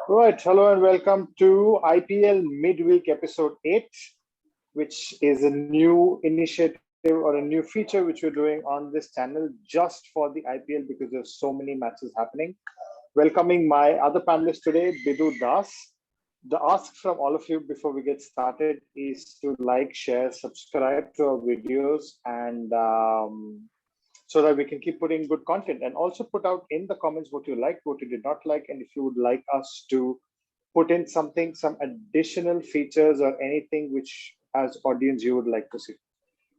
Right, hello and welcome to IPL Midweek Episode 8, which is a new initiative or a new feature which we're doing on this channel just for the IPL because there's so many matches happening. Welcoming my other panelists today, Bidhu Das. The ask from all of you before we get started is to like, share, subscribe to our videos, and so that we can keep putting good content, and also put out in the comments what you liked, what you did not like, and if you would like us to put in something, some additional features or anything which as audience you would like to see.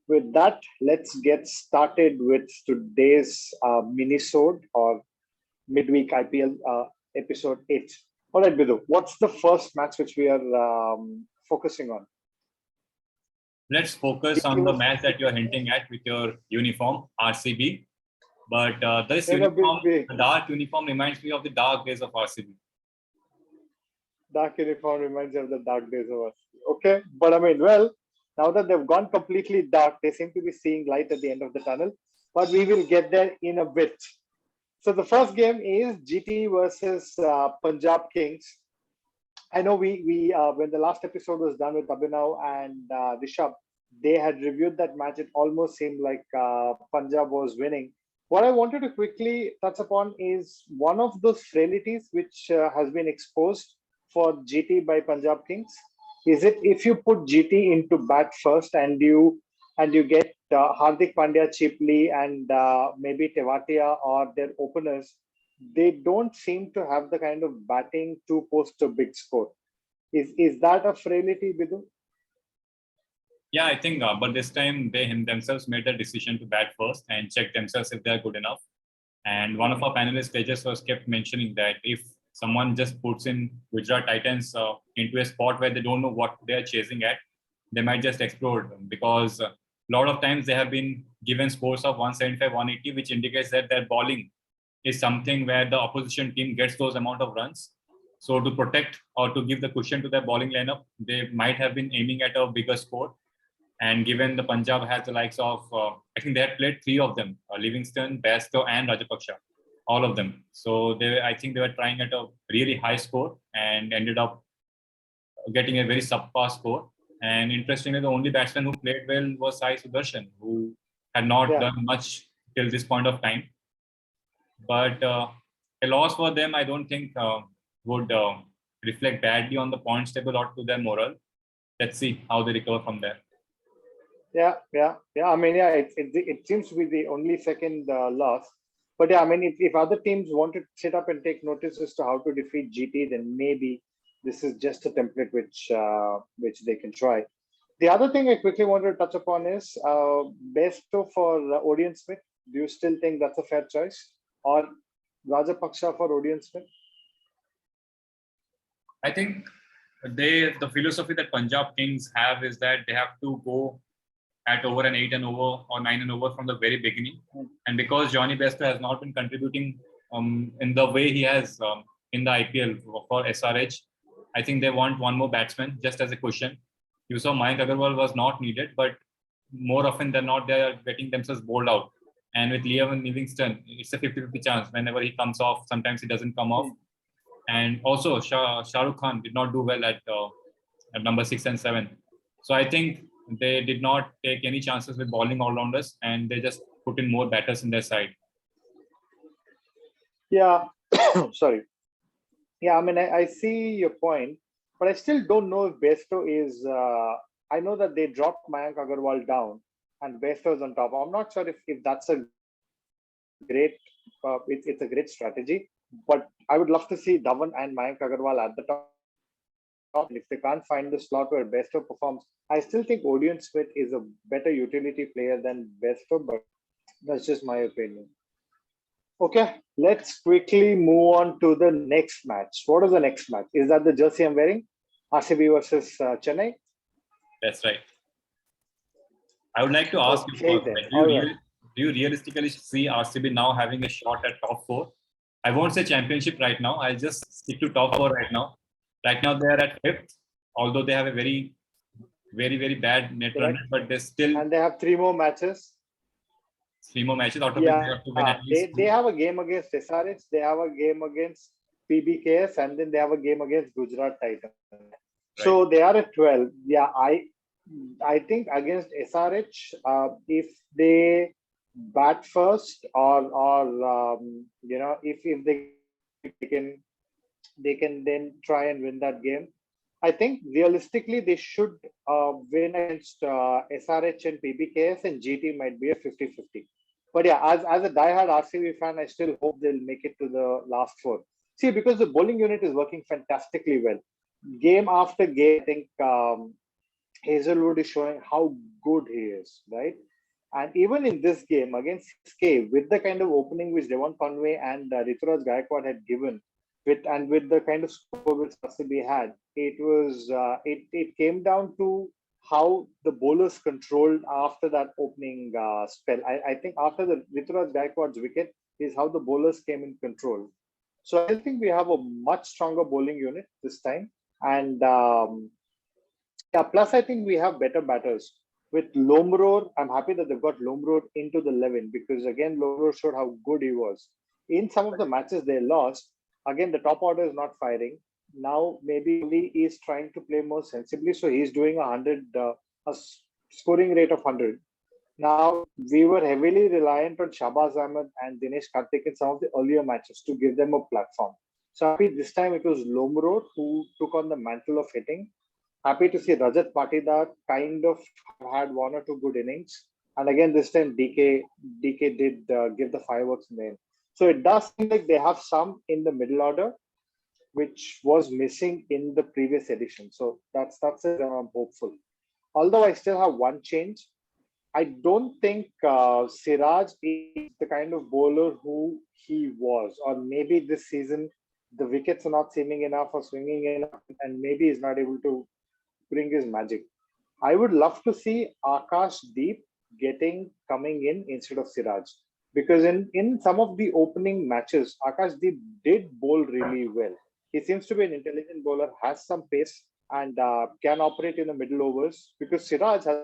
With that, let's get started with today's mini-sode or midweek IPL episode 8. All right, Bidhu, what's the first match which we are focusing on? Let's focus on the match that you're hinting at with your uniform, RCB. But this uniform, the dark uniform, reminds me of the dark days of RCB. Dark uniform reminds you of the dark days of RCB. Okay, but I mean, well, now that they've gone completely dark, they seem to be seeing light at the end of the tunnel. But we will get there in a bit. So the first game is GT versus Punjab Kings. I know we when the last episode was done with Abhinav and Rishabh, they had reviewed that match. It almost seemed like Punjab was winning. What I wanted to quickly touch upon is one of those frailties which has been exposed for GT by Punjab Kings. Is it if you put GT into bat first and you get Hardik Pandya cheaply and maybe Tewatia or their openers, they don't seem to have the kind of batting to post a big score. Is that a frailty, Bidhu? Yeah, I think, but this time they themselves made the decision to bat first and check themselves if they are good enough. And one of our panelists, Tejas, was kept mentioning that if someone just puts in Gujarat Titans into a spot where they don't know what they are chasing at, they might just explode, because a lot of times they have been given scores of 175, 180, which indicates that their bowling is something where the opposition team gets those amount of runs. So to protect or to give the cushion to their bowling lineup, they might have been aiming at a bigger score. And given the Punjab has the likes of, I think they had played three of them, Livingston, Bairstow and Rajapaksa, all of them. So I think they were trying at a really high score and ended up getting a very subpar score. And interestingly, the only batsman who played well was Sai Sudarshan, who had not done much till this point of time. But a loss for them, I don't think would reflect badly on the points table or to their morale. Let's see how they recover from there. Yeah. I mean, it seems to be the only second loss. But yeah, I mean, if other teams want to sit up and take notice as to how to defeat GT, then maybe this is just a template which they can try. The other thing I quickly wanted to touch upon is Bairstow for Odean Smith. Do you still think that's a fair choice? Or Rajapaksa for Odean Smith? I think the philosophy that Punjab Kings have is that they have to go at over an 8 and over or 9 and over from the very beginning. And because Johnny Bairstow has not been contributing in the way he has in the IPL for SRH, I think they want one more batsman just as a cushion. You saw Mayank Agarwal was not needed, but more often than not, they are getting themselves bowled out. And with Liam Livingston, it's a 50-50 chance. Whenever he comes off, sometimes he doesn't come off. And also, Shah Rukh Khan did not do well at number 6 and 7. So I think they did not take any chances with bowling all-rounders, and they just put in more batters in their side. Yeah, sorry. Yeah, I mean, I see your point, but I still don't know if Bairstow is... I know that they dropped Mayank Agarwal down and Bairstow is on top. I'm not sure if that's a great... it's a great strategy, but I would love to see Dhawan and Mayank Agarwal at the top. And if they can't find the slot where Bairstow performs, I still think Odean Smith is a better utility player than Bairstow, but that's just my opinion. Okay, let's quickly move on to the next match. What is the next match? Is that the jersey I'm wearing? RCB versus Chennai? That's right. I would like to ask you, do you realistically see RCB now having a shot at top 4? I won't say championship right now. I'll just stick to top 4 right now. Right now, they are at 5th, although they have a very, very, very bad net run, but they still... And they have 3 more matches. 3 more matches, out of which they have to win at least 2. They have a game against SRH. They have a game against PBKS, and then they have a game against Gujarat Titans. Right. So they are at 12. Yeah, I think against SRH, if they bat first, or if they they can then try and win that game. I think realistically they should win against SRH and PBKS, and GT might be a 50-50. But yeah, as a diehard RCB fan, I still hope they'll make it to the last four. See, because the bowling unit is working fantastically well. Game after game, I think Hazelwood is showing how good he is, right? And even in this game against CSK, with the kind of opening which Devon Conway and Rituraj Gaikwad had given, with the kind of score which RCB had, it came down to how the bowlers controlled after that opening spell. I think after the Rituraj Gaikwad's wicket is how the bowlers came in control. So I think we have a much stronger bowling unit this time, and yeah, plus I think we have better batters. With Lomror, I'm happy that they've got Lomror into the 11 because again, Lomror showed how good he was. In some of the matches they lost, again, the top order is not firing. Now, maybe Kohli is trying to play more sensibly, so he's doing 100, scoring rate of 100. Now, we were heavily reliant on Shabaz Ahmed and Dinesh Karthik in some of the earlier matches to give them a platform. So happy this time it was Lomror who took on the mantle of hitting. Happy to see Rajat Patidar kind of had one or two good innings. And again, this time DK did give the fireworks in the end. So it does seem like they have some in the middle order, which was missing in the previous edition. So that's it. I'm hopeful. Although I still have one change. I don't think Siraj is the kind of bowler who he was, or maybe this season the wickets are not seeming enough or swinging enough, and maybe he's not able to bring his magic. I would love to see Akash Deep coming in instead of Siraj, because in some of the opening matches, Akash Deep did bowl really well. He seems to be an intelligent bowler, has some pace, and can operate in the middle overs. Because Siraj has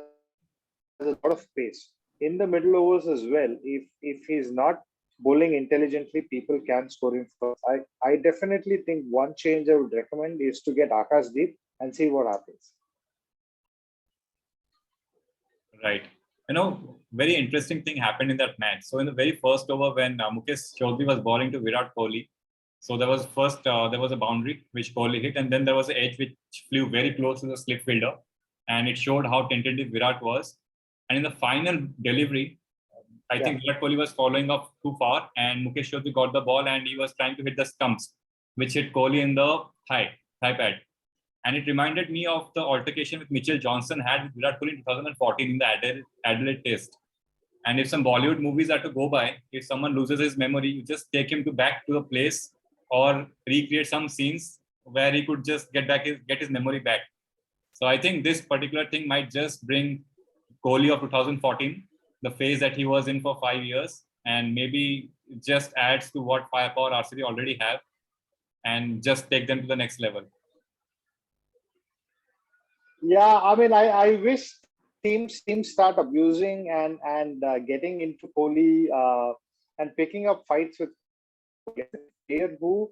a lot of pace in the middle overs as well. If he's not bowling intelligently, people can score him first. I definitely think one change I would recommend is to get Akash Deep and see what happens. Right. Very interesting thing happened in that match. So in the very first over, when Mukesh Chaudhary was bowling to Virat Kohli, so there was a boundary which Kohli hit, and then there was an edge which flew very close to the slip fielder, and it showed how tentative Virat was. And in the final delivery, I think Virat Kohli was following up too far, and Mukesh Chaudhary got the ball, and he was trying to hit the stumps, which hit Kohli in the thigh pad. And it reminded me of the altercation with Mitchell Johnson had with Virat Kohli in 2014 in the Adelaide Test. And if some Bollywood movies are to go by, if someone loses his memory, you just take him back to the place or recreate some scenes where he could just get his memory back. So I think this particular thing might just bring Kohli of 2014, the phase that he was in for 5 years, and maybe just adds to what firepower RCB already have, and just take them to the next level. Yeah, I mean, I wish teams start abusing and getting into Kohli and picking up fights with player who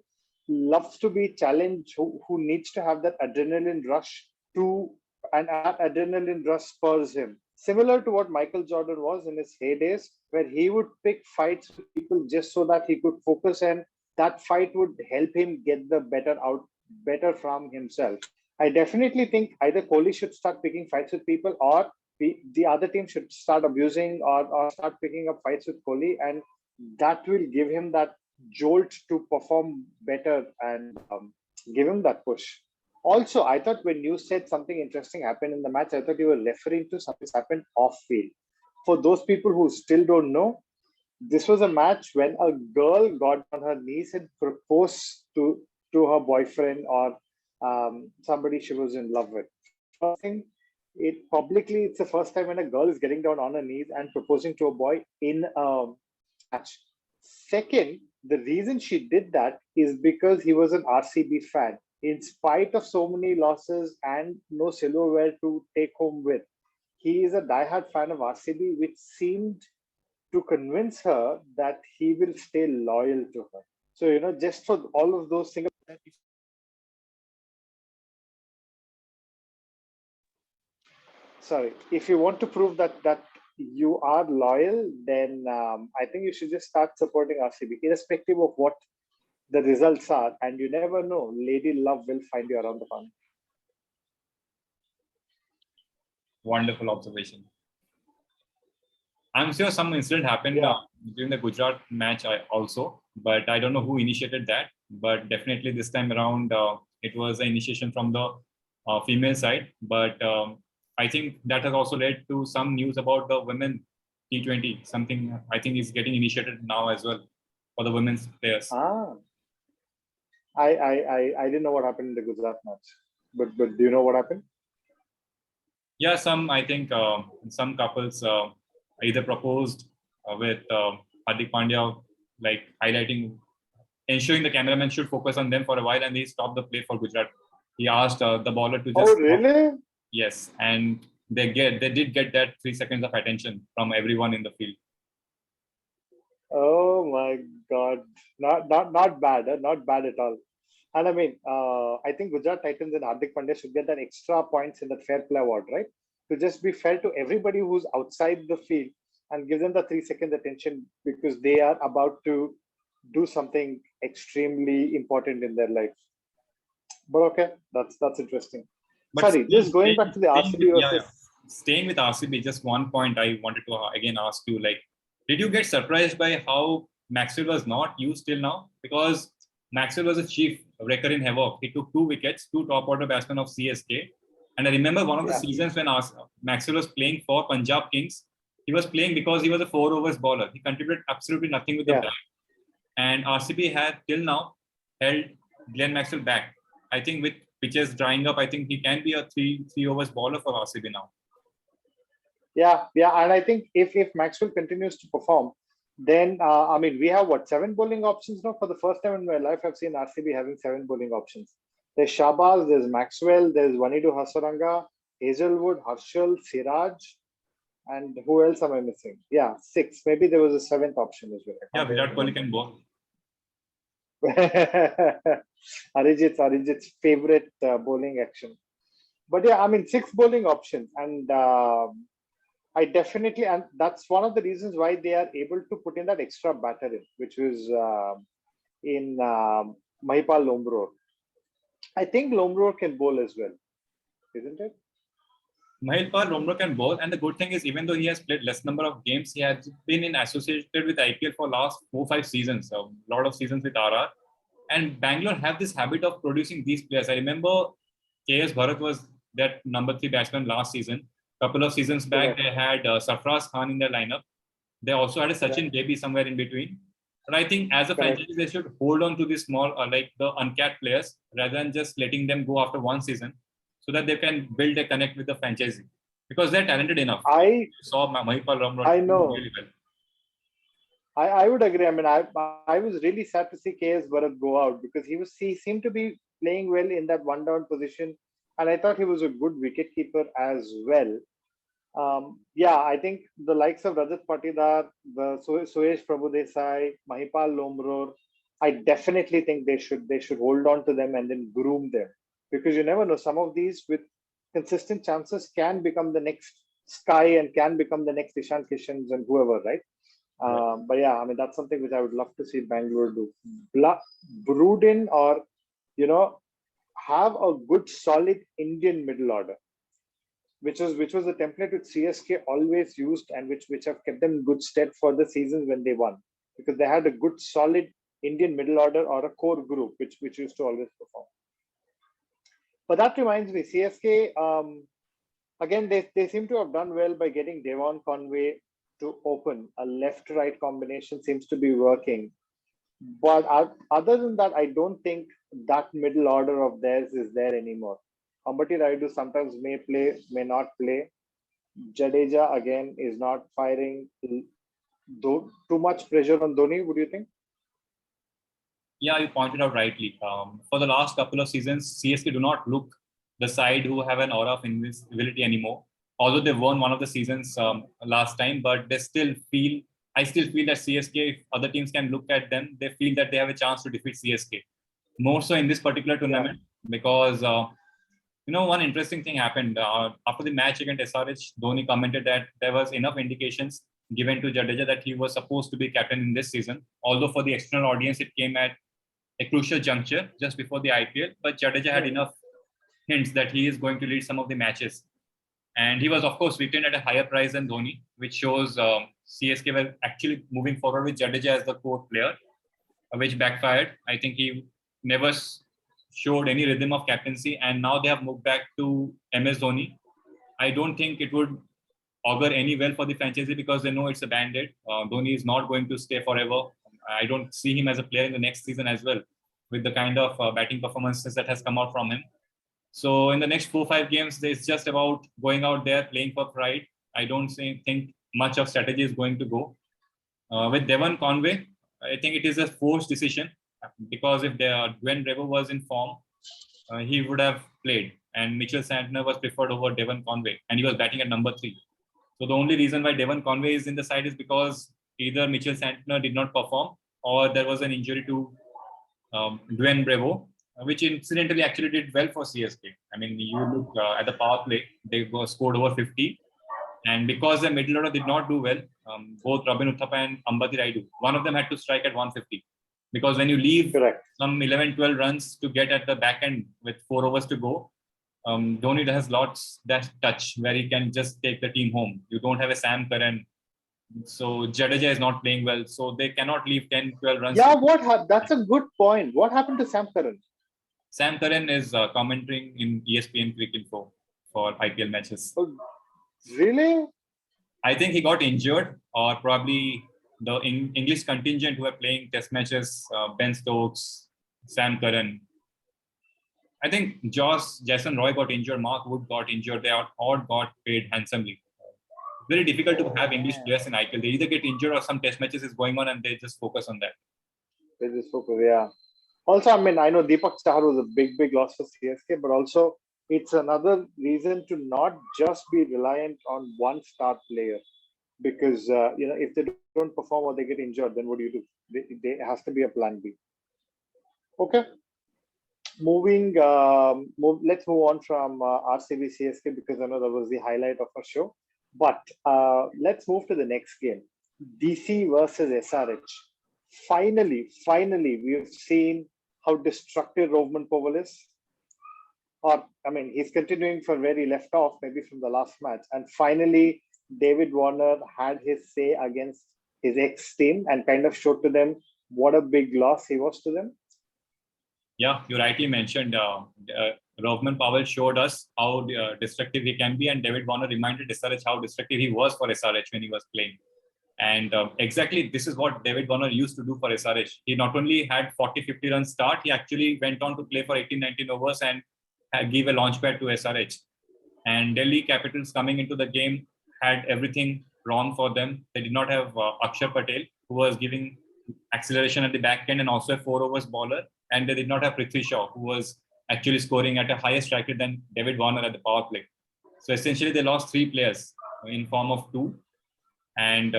loves to be challenged, who needs to have that adrenaline rush to, and that adrenaline rush spurs him. Similar to what Michael Jordan was in his heydays, where he would pick fights with people just so that he could focus, and that fight would help him get the better from himself. I definitely think either Kohli should start picking fights with people, or the other team should start abusing or start picking up fights with Kohli, and that will give him that jolt to perform better and give him that push. Also, I thought when you said something interesting happened in the match, I thought you were referring to something that happened off field. For those people who still don't know, this was a match when a girl got on her knees and proposed to her boyfriend or somebody she was in love with. First thing, it's the first time when a girl is getting down on her knees and proposing to a boy in a match. Second, the reason she did that is because he was an RCB fan. In spite of so many losses and no silverware to take home with, he is a diehard fan of RCB, which seemed to convince her that he will stay loyal to her. So, just for all of those things, sorry, if you want to prove that you are loyal, then I think you should just start supporting RCB, irrespective of what the results are. And you never know, Lady Love will find you around the corner. Wonderful observation. I'm sure some incident happened during the Gujarat match also, but I don't know who initiated that. But definitely this time around, it was an initiation from the female side. But I think that has also led to some news about the women T20. Something I think is getting initiated now as well for the women's players. I didn't know what happened in the Gujarat match, but do you know what happened? Yeah, I think some couples either proposed with Hardik Pandya, like ensuring the cameraman should focus on them for a while, and he stopped the play for Gujarat. He asked the bowler to just. Oh, really? Yes, and they did get that 3 seconds of attention from everyone in the field. Oh my God, not bad, not bad at all. And I mean, I think Gujarat Titans and Hardik Pandya should get that extra points in the fair play award, right? To just be fair to everybody who's outside the field and give them the 3 seconds attention because they are about to do something extremely important in their life. But okay, that's interesting. But sorry, just going back to the RCB versus. Staying with RCB, just one point I wanted to again ask you: like, did you get surprised by how Maxwell was not used till now? Because Maxwell was a chief wrecker in havoc. He took 2 wickets, 2 top order batsmen of CSK. And I remember one of the seasons when Maxwell was playing for Punjab Kings. He was playing because he was a 4 overs bowler. He contributed absolutely nothing with the bat. And RCB had till now held Glenn Maxwell back. I think with pitches drying up, I think he can be a 3 overs bowler for RCB now. Yeah, and I think if Maxwell continues to perform, then I mean, we have 7 bowling options now. For the first time in my life, I've seen RCB having 7 bowling options. There's Shahbaz, there's Maxwell, there's Wanedu Hasaranga, Hazelwood, Harshal, Siraj, and who else am I missing? Yeah, 6. Maybe there was a 7th option as well. Yeah, Virat Kohli can bowl. Arijit's favorite bowling action. But yeah, I mean, 6 bowling options, and I definitely, and that's one of the reasons why they are able to put in that extra batter in, which was in Mahipal Lomror. I think Lomror can bowl as well, isn't it? Mahipal Lomror can bowl, and the good thing is, even though he has played less number of games, he has been associated with IPL for last 4-5 seasons, a lot of seasons with RR. And Bangalore have this habit of producing these players. I remember KS Bharat was that number 3 batsman last season. Couple of seasons back, they had Sarfraz Khan in their lineup. They also had a Sachin Baby somewhere in between. But I think as a franchise, they should hold on to these small, like the uncapped players, rather than just letting them go after one season, so that they can build a connect with the franchisee. Because they're talented enough. I saw Mahipal Lomror really well. I would agree. I mean, I was really sad to see KS Bharat go out because he seemed to be playing well in that one down position, and I thought he was a good wicketkeeper as well. I think the likes of Rajat Patidar, the Suyesh Prabhudesai, Mahipal Lomror, I definitely think they should hold on to them and then groom them, because you never know, some of these with consistent chances can become the next Sky and can become the next Ishan Kishans and whoever, right? But yeah, I mean, that's something which I would love to see Bangalore do. Brood in, or have a good solid Indian middle order, which was a template which CSK always used, and which have kept them in good stead for the seasons when they won, because they had a good solid Indian middle order or a core group which used to always perform. But that reminds me, CSK again, they seem to have done well by getting Devon Conway to open. A left-right combination seems to be working. But other than that, I don't think that middle order of theirs is there anymore. Ambati Rayudu sometimes may play, may not play. Jadeja again is not firing. Too much pressure on Dhoni, would you think? Yeah, you pointed out rightly. For the last couple of seasons, CSK do not look the side who have an aura of invincibility anymore. Although they won one of the seasons last time, but they still feel I still feel that CSK, if other teams can look at them, they feel that they have a chance to defeat CSK. More so in this particular tournament, because one interesting thing happened after the match against SRH. Dhoni commented that there was enough indications given to Jadeja that he was supposed to be captain in this season. Although for the external audience, it came at a crucial juncture just before the IPL, but Jadeja had enough hints that he is going to lead some of the matches. And he was, of course, retained at a higher price than Dhoni, which shows CSK were actually moving forward with Jadeja as the core player, which backfired. I think he never showed any rhythm of captaincy, and now they have moved back to MS Dhoni. I don't think it would augur any well for the franchise because they know it's a band-aid. Dhoni is not going to stay forever. I don't see him as a player in the next season as well, with the kind of batting performances that has come out from him. So in the next 4-5 games, it's just about going out there, playing for pride. I don't think much of strategy is going to go. With Devon Conway, I think it is a forced decision because if Dwayne Bravo was in form, he would have played. And Mitchell Santner was preferred over Devon Conway, and he was batting at number 3. So the only reason why Devon Conway is in the side is because either Mitchell Santner did not perform or there was an injury to Dwayne Bravo, which incidentally actually did well for CSK. I mean, you look at the power play, they scored over 50. And because the middle order did not do well, both Robin Uthappa and Ambati Raidu, one of them had to strike at 150. Because when you leave some 11-12 runs to get at the back end with 4 overs to go, Dhoni has lost that touch where he can just take the team home. You don't have a Sam Curran. So Jadeja is not playing well. So they cannot leave 10-12 runs. Yeah, that's a good point. What happened to Sam Curran? Sam Curran is commenting in ESPN Cricket for IPL matches. Oh, really? I think he got injured, or probably the English contingent who are playing test matches, Ben Stokes, Sam Curran. I think Jason Roy got injured, Mark Wood got injured. They all got paid handsomely. Very difficult to have English players in IPL. They either get injured or some test matches is going on and they just focus on that. They just focus, yeah. Also, I mean, I know Deepak Chahar was a big loss for CSK, but also it's another reason to not just be reliant on one star player. Because, if they don't perform or they get injured, then what do you do? There has to be a plan B. Okay. Let's move on from RCB CSK because I know that was the highlight of our show. But let's move to the next game. DC versus SRH. Finally, we've seen how destructive Rovman Powell is. He's continuing from where he left off, maybe from the last match. And finally, David Warner had his say against his ex-team and kind of showed to them what a big loss he was to them. Yeah, you rightly mentioned Rovman Powell showed us how destructive he can be, and David Warner reminded SRH how destructive he was for SRH when he was playing. And exactly this is what David Warner used to do for SRH. He not only had 40-50 runs start, he actually went on to play for 18-19 overs and give a launch pad to SRH. And Delhi Capitals coming into the game had everything wrong for them. They did not have Akshar Patel, who was giving acceleration at the back end and also a 4 overs bowler. And they did not have Prithvi Shaw, who was actually scoring at a higher strike rate than David Warner at the power play. So essentially, they lost 3 players in form of 2. And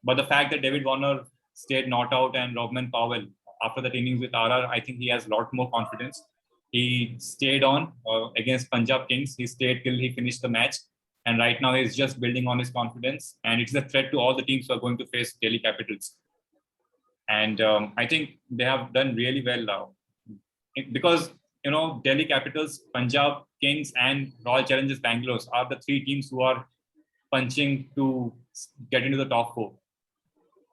but the fact that David Warner stayed not out and Rovman Powell, after that innings with RR, I think he has a lot more confidence. He stayed on against Punjab Kings. He stayed till he finished the match. And right now, he's just building on his confidence. And it's a threat to all the teams who are going to face Delhi Capitals. And I think they have done really well now. Because, Delhi Capitals, Punjab Kings and Royal Challengers Bangalore are the 3 teams who are punching to get into the top 4.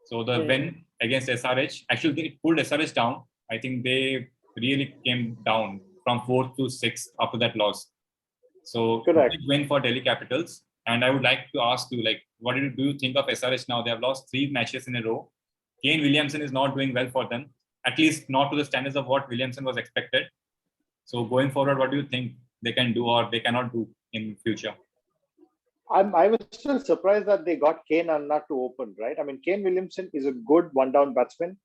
So the win against SRH, actually it pulled SRH down. I think they really came down from 4th to 6th after that loss. So big win for Delhi Capitals. And I would like to ask you, what do you think of SRH now? They have lost 3 matches in a row. Kane Williamson is not doing well for them, at least not to the standards of what Williamson was expected. So going forward, what do you think they can do or they cannot do in future? I was still surprised that they got Kane Anna to open, right? I mean, Kane Williamson is a good one-down batsman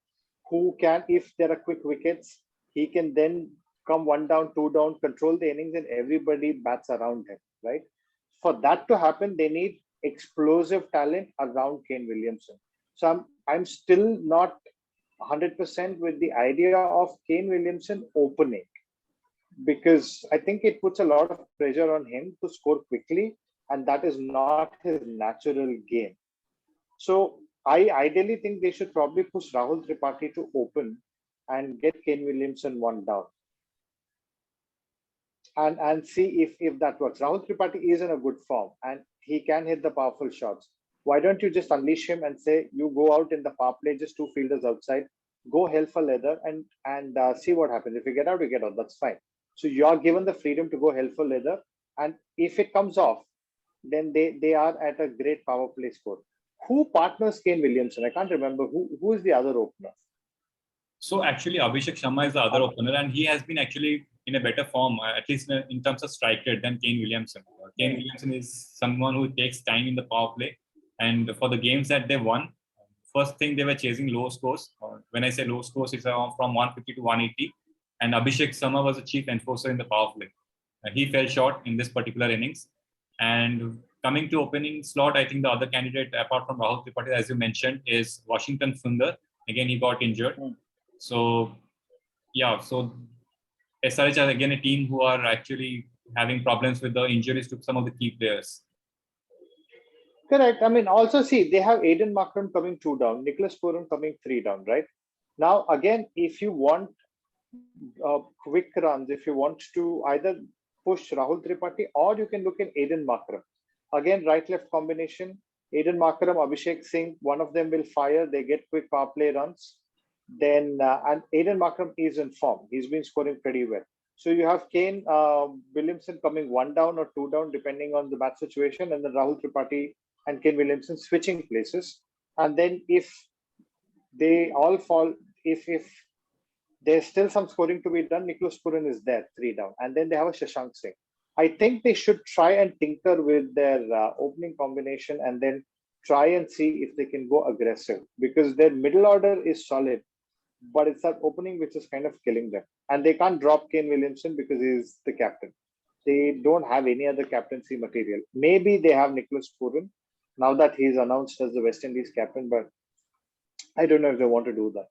who can, if there are quick wickets, he can then come 1 down, 2 down, control the innings and everybody bats around him, right? For that to happen, they need explosive talent around Kane Williamson. So I'm still not 100% with the idea of Kane Williamson opening, because I think it puts a lot of pressure on him to score quickly, and that is not his natural game. So I ideally think they should probably push Rahul Tripathi to open and get Kane Williamson one down, and see if that works. Rahul Tripathi is in a good form and he can hit the powerful shots. Why don't you just unleash him and say you go out in the power play, just two fielders outside, go hell for leather, and see what happens. If you get out, you get out. That's fine. So you are given the freedom to go hell for leather, and if it comes off, then they are at a great power play score. Who partners Kane Williamson? I can't remember who is the other opener. So actually, Abhishek Sharma is the other opener, and he has been actually in a better form, at least in terms of strike rate, than Kane Williamson. Kane Williamson is someone who takes time in the power play, and for the games that they won, first thing they were chasing low scores. When I say low scores, it's from 150 to 180, and Abhishek Sharma was the chief enforcer in the power play. He fell short in this particular innings. And coming to opening slot, I think the other candidate, apart from Rahul Tripathi, as you mentioned, is Washington Sundar. Again, he got injured. So, yeah, so SRH are again a team who are actually having problems with the injuries to some of the key players. Correct. I mean, also see, they have Aiden Markram coming 2 down, Nicholas Puran coming 3 down, right? Now, again, if you want quick runs, if you want to either push Rahul Tripathi or you can look at Aiden Markram. Again, right-left combination, Aiden Markram, Abhishek Singh, one of them will fire, they get quick power play runs. Then, and Aiden Markram is in form. He's been scoring pretty well. So you have Kane Williamson coming 1 down or 2 down, depending on the match situation, and then Rahul Tripathi and Kane Williamson switching places. And then if they all fall, if there's still some scoring to be done, Nicholas Puran is there, 3 down. And then they have a Shashank Singh. I think they should try and tinker with their opening combination and then try and see if they can go aggressive, because their middle order is solid, but it's that opening which is kind of killing them. And they can't drop Kane Williamson because he's the captain. They don't have any other captaincy material. Maybe they have Nicholas Puran now that he's announced as the West Indies captain, but I don't know if they want to do that.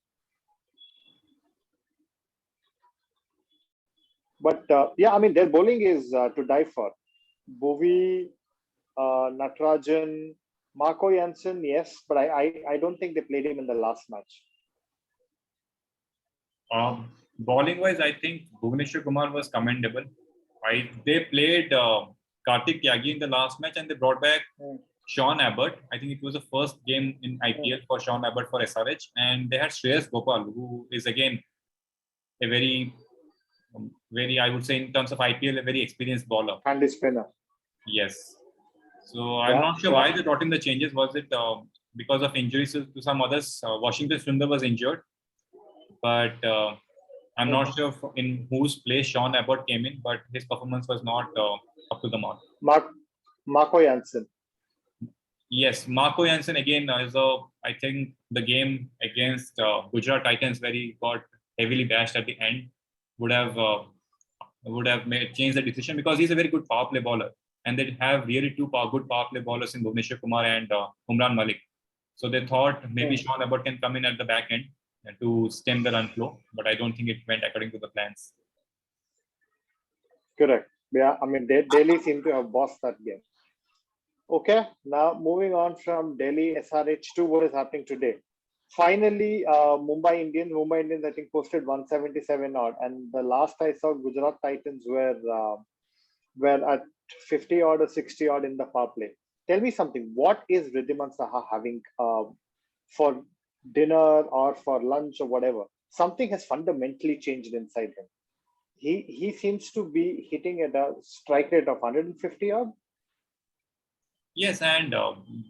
But yeah, I mean, their bowling is to die for. Bhuvi, Natarajan, Marco Janssen, yes, but I don't think they played him in the last match. Bowling wise, I think Bhuvneshwar Kumar was commendable. They played Karthik Tyagi in the last match and they brought back Sean Abbott. I think it was the first game in IPL for Sean Abbott for SRH, and they had Shreyas Gopal, who is again a very, I would say in terms of IPL, a very experienced bowler. Handy spinner. Yes. So I'm not sure why they brought in the changes. Was it because of injuries to some others? Washington Sundar was injured, but I'm not sure in whose place Sean Abbott came in, but his performance was not up to the mark. Marco Janssen. Yes, Marco Janssen again is I think the game against Gujarat Titans, where he got heavily bashed at the end, would have changed the decision, because he's a very good power play bowler, and they have really two good power play bowlers in Bhuvneshwar Kumar and Umran Malik. So they thought maybe Sean Abbott can come in at the back end to stem the run flow, but I don't think it went according to the plans. Correct. Yeah, I mean, Delhi seem to have bossed that game. Okay, now moving on from Delhi SRH to what is happening today. Finally, Mumbai Indians, I think, posted 177 odd, and the last I saw, Gujarat Titans were at 50 odd or 60 odd in the power play. Tell me something. What is Wriddhiman Saha having for dinner or for lunch or whatever? Something has fundamentally changed inside him. He seems to be hitting at a strike rate of 150 odd. Yes, and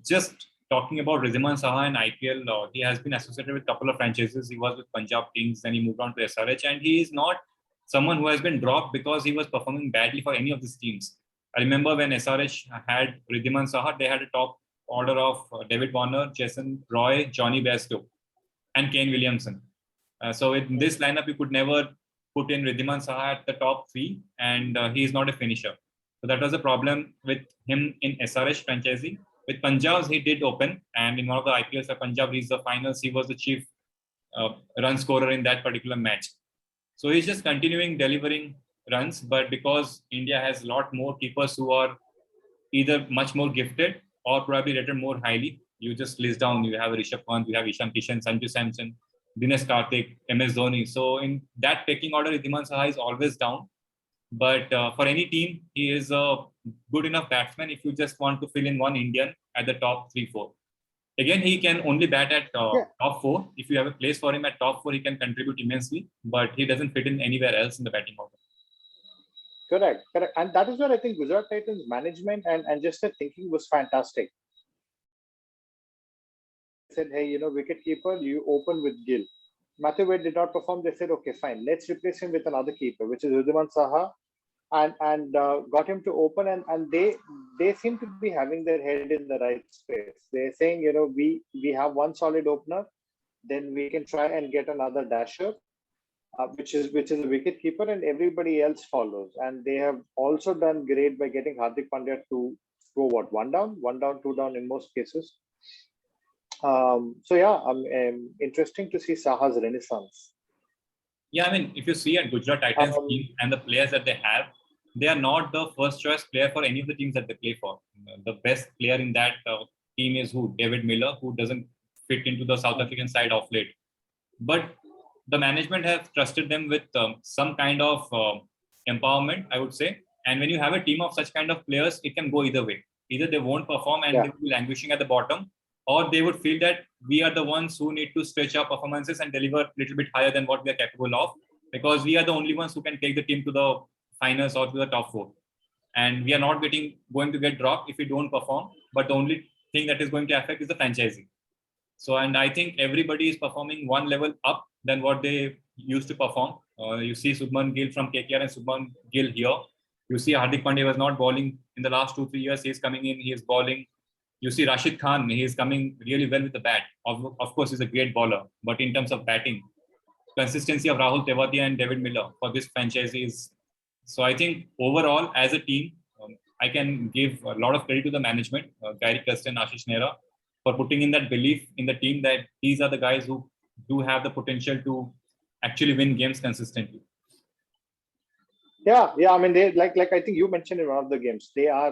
just talking about Wriddhiman Saha in IPL, he has been associated with a couple of franchises. He was with Punjab Kings, then he moved on to SRH, and he is not someone who has been dropped because he was performing badly for any of these teams. I remember when SRH had Wriddhiman Saha, they had a top order of David Warner, Jason Roy, Johnny Bairstow, and Kane Williamson. So in this lineup, you could never put in Wriddhiman Saha at the top three, and he is not a finisher. So that was a problem with him in SRH franchisee. With Punjab, he did open, and in one of the IPLs where Punjab reached the finals, he was the chief run scorer in that particular match. So he's just continuing delivering runs, but because India has a lot more keepers who are either much more gifted or probably rated more highly. You just list down, you have Rishabh Pant, you have Ishan Kishan, Sanju Samson, Dinesh Karthik, MS Dhoni. So in that pecking order, Ridhiman Saha is always down. But for any team, he is a good enough batsman if you just want to fill in one Indian at the top 3-4. Again, he can only bat at top 4. If you have a place for him at top 4, he can contribute immensely, but he doesn't fit in anywhere else in the batting order. Correct. And that is where I think Gujarat Titans management and just the thinking was fantastic. Said, hey, wicketkeeper, you open with Gill. Matthew Wade did not perform. They said, okay, fine, let's replace him with another keeper, which is Ridhiman Saha, and got him to open. And they seem to be having their head in the right space. They're saying, we have one solid opener, then we can try and get another dasher, which is a wicket keeper, and everybody else follows. And they have also done great by getting Hardik Pandya to go one down, two down in most cases. So yeah, interesting to see Saha's renaissance. Yeah, I mean, if you see at Gujarat Titans team and the players that they have, they are not the first choice player for any of the teams that they play for. The best player in that team is David Miller, who doesn't fit into the South African side of late. But the management have trusted them with some kind of empowerment, I would say. And when you have a team of such kind of players, it can go either way. Either they won't perform and they will be languishing at the bottom, or they would feel that we are the ones who need to stretch our performances and deliver a little bit higher than what we are capable of, because we are the only ones who can take the team to the finals or to the top 4. And we are not going to get dropped if we don't perform. But the only thing that is going to affect is the franchising. So, and I think everybody is performing one level up than what they used to perform. You see Subman Gill from KKR and Subman Gill here. You see Hardik Pandya was not bowling in the last 2-3 years. He is coming in, he is bowling. You see Rashid Khan, he is coming really well with the bat. Of course, he's a great bowler. But in terms of batting, consistency of Rahul Tewatia and David Miller for this franchise is... So I think overall, as a team, I can give a lot of credit to the management, Gary Kirsten, Ashish Nehra, for putting in that belief in the team that these are the guys who do have the potential to actually win games consistently. Yeah. I mean, they like I think you mentioned in one of the games, they are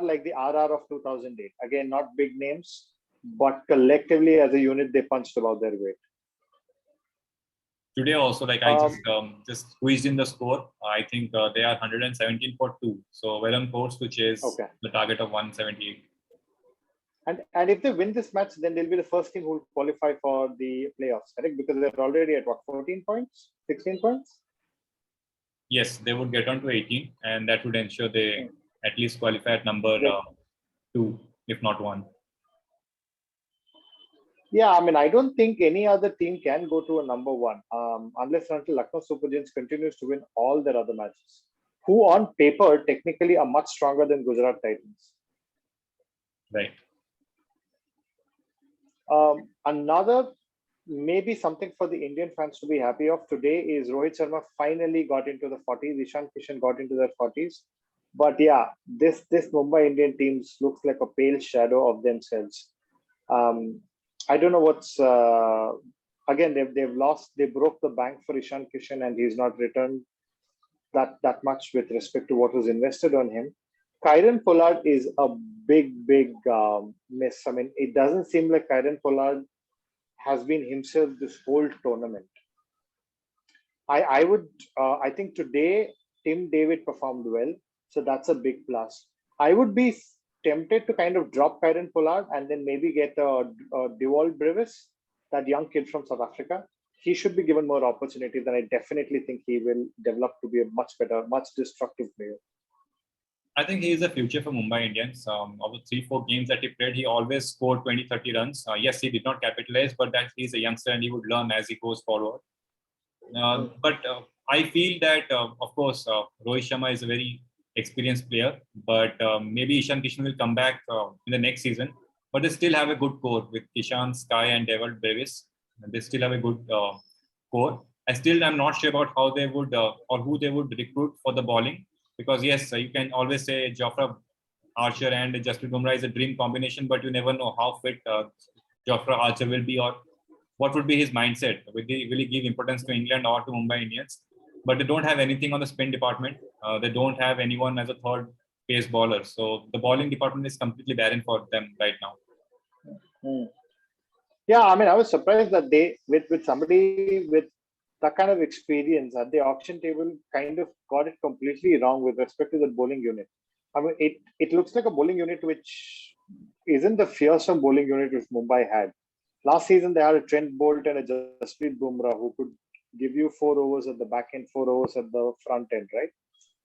like the RR of 2008. Again, not big names, but collectively as a unit, they punched above their weight. Today also, like I just squeezed in the score. I think they are 117 for 2. So well on course to chase the target of 178. And if they win this match, then they'll be the first team who will qualify for the playoffs, correct? Because they're already at 14 points, 16 points? Yes, they would get on to 18, and that would ensure they at least qualify at number 2, if not 1. Yeah, I mean, I don't think any other team can go to a number 1 unless until Lucknow Super Giants continues to win all their other matches, who on paper technically are much stronger than Gujarat Titans. Right. Another maybe something for the Indian fans to be happy of today is Rohit Sharma finally got into the 40s. Ishan Kishan got into their 40s. But yeah, this Mumbai Indian teams looks like a pale shadow of themselves. I don't know what's again they've lost. They broke the bank for Ishan Kishan, and he's not returned that much with respect to what was invested on him. Kieron Pollard is a big miss. I mean, it doesn't seem like Kieron Pollard has been himself this whole tournament. I think today Tim David performed well, so that's a big plus. I would be tempted to kind of drop Kieron Pollard and then maybe get a Dewald Brevis, that young kid from South Africa. He should be given more opportunity. Then I definitely think he will develop to be a much better, much destructive player. I think he is the future for Mumbai Indians. Of the 3-4 games that he played, he always scored 20-30 runs. Yes, he did not capitalize, but that he's a youngster and he would learn as he goes forward. But I feel that, of course, Rohit Sharma is a very experienced player, but maybe Ishan Kishan will come back in the next season. But they still have a good core with Kishan, Sky, and Dewald Brevis. They still have a good core. I'm not sure about how they would or who they would recruit for the bowling. Because yes, you can always say Jofra Archer and Jasprit Bumrah is a dream combination, but you never know how fit Jofra Archer will be or what would be his mindset. Will he give importance to England or to Mumbai Indians? But they don't have anything on the spin department. They don't have anyone as a third pace bowler. So the bowling department is completely barren for them right now. Yeah, I mean, I was surprised that they, with somebody with that kind of experience at the auction table, kind of got it completely wrong with respect to the bowling unit. I mean, it looks like a bowling unit which isn't the fearsome bowling unit which Mumbai had. Last season, they had a Trent Bolt and a Jasprit Bumrah who could give you 4 overs at the back end, 4 overs at the front end, right?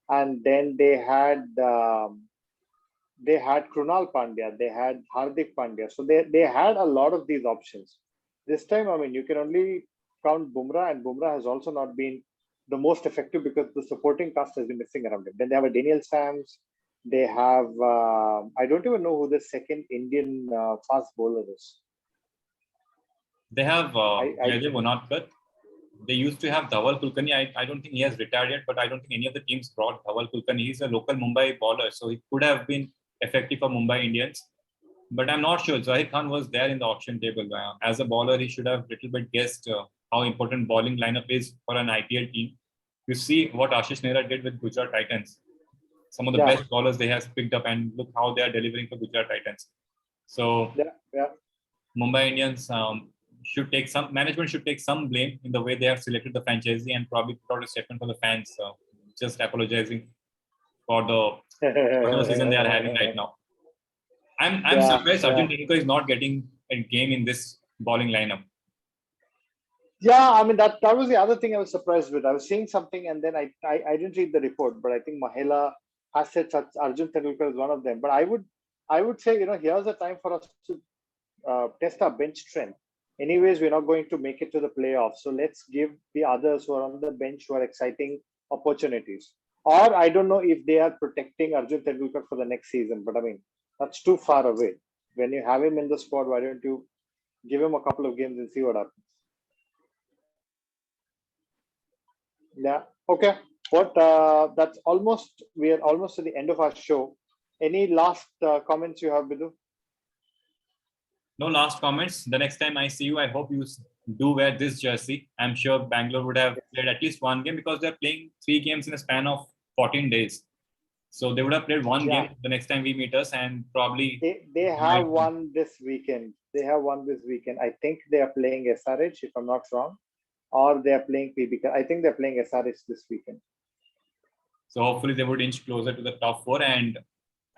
And then they had Krunal Pandya, they had Hardik Pandya. So they had a lot of these options. This time, I mean, you can only count Bumrah, and Bumrah has also not been the most effective because the supporting cast has been missing around him. Then they have a Daniel Sams. They have, I don't even know who the second Indian fast bowler is. They have Jaydev Unadkat. They used to have Dhawal Kulkarni. I don't think he has retired yet, but I don't think any of the teams brought Dhawal Kulkarni. He's a local Mumbai bowler, so he could have been effective for Mumbai Indians. But I'm not sure. Zahir Khan was there in the auction table. As a bowler, he should have a little bit guessed how important bowling lineup is for an IPL team. You see what Ashish Nehra did with Gujarat Titans. Some of the best bowlers they have picked up, and look how they are delivering for Gujarat Titans. So Mumbai Indians should take some management should take some blame in the way they have selected the franchisee and probably put out a statement for the fans, just apologizing for the season they are having right now. I'm surprised Arjun Tendulkar is not getting a game in this bowling lineup. Yeah, I mean that was the other thing I was surprised with. I was seeing something and then I didn't read the report, but I think Mahela has said such Arjun Tendulkar is one of them. But I would say, here's a time for us to test our bench strength. Anyways, we're not going to make it to the playoffs, so let's give the others who are on the bench who are exciting opportunities. Or I don't know if they are protecting Arjun Tendulkar for the next season, but I mean that's too far away. When you have him in the squad, why don't you give him a couple of games and see what happens? Yeah. Okay. That's almost, we are almost at the end of our show. Any last comments you have, Bidhu? No last comments. The next time I see you, I hope you do wear this jersey. I'm sure Bangalore would have played at least one game because they're playing 3 games in a span of 14 days. So they would have played one game the next time we meet us, and probably they have won this weekend. They have won this weekend. I think they are playing SRH, if I'm not wrong, or they are playing PB. I think they're playing SRH this weekend. So hopefully they would inch closer to the top 4. And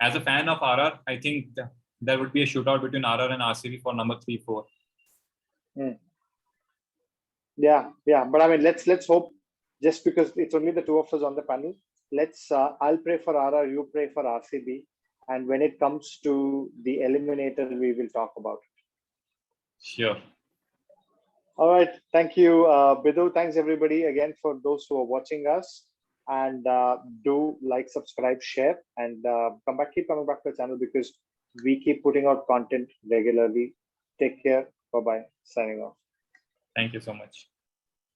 as a fan of RR, I think there would be a shootout between RR and RCB for number 3-4. Yeah. But I mean, let's hope. Just because it's only the two of us on the panel, I'll pray for RR, you pray for RCB, and when it comes to the eliminator, we will talk about it. Sure. All right. Thank you, Bidhu. Thanks everybody again for those who are watching us. And do like, subscribe, share, and keep coming back to the channel because we keep putting out content regularly. Take care. Bye-bye. Signing off. Thank you so much.